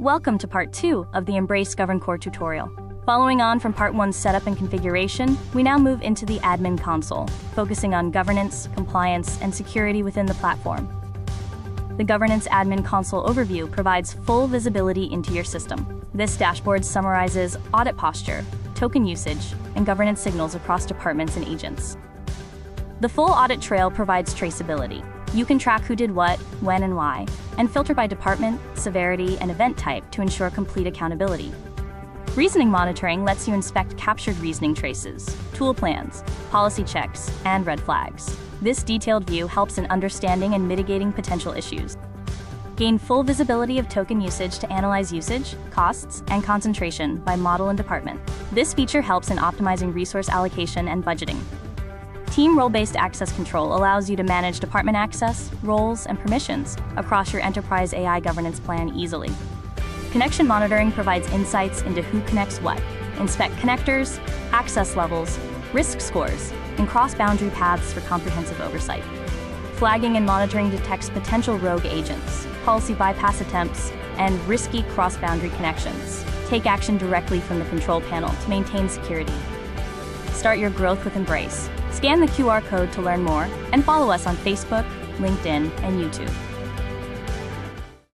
Welcome to part 2 of the iMBrace GovernCore tutorial. Following on from part 1's setup and configuration, we now move into the admin console, focusing on governance, compliance, and security within the platform. The Governance Admin Console overview provides full visibility into your system. This dashboard summarizes audit posture, token usage, and governance signals across departments and agents. The full audit trail provides traceability. You can track who did what, when, and why, and filter by department, severity, and event type to ensure complete accountability. Reasoning monitoring lets you inspect captured reasoning traces, tool plans, policy checks, and red flags. This detailed view helps in understanding and mitigating potential issues. Gain full visibility of token usage to analyze usage, costs, and concentration by model and department. This feature helps in optimizing resource allocation and budgeting. Team role-based access control allows you to manage department access, roles, and permissions across your enterprise AI governance plan easily. Connection monitoring provides insights into who connects what, inspect connectors, access levels, risk scores, and cross-boundary paths for comprehensive oversight. Flagging and monitoring detects potential rogue agents, policy bypass attempts, and risky cross-boundary connections. Take action directly from the control panel to maintain security. Start your growth with iMBrace. Scan the QR code to learn more, and follow us on Facebook, LinkedIn, and YouTube.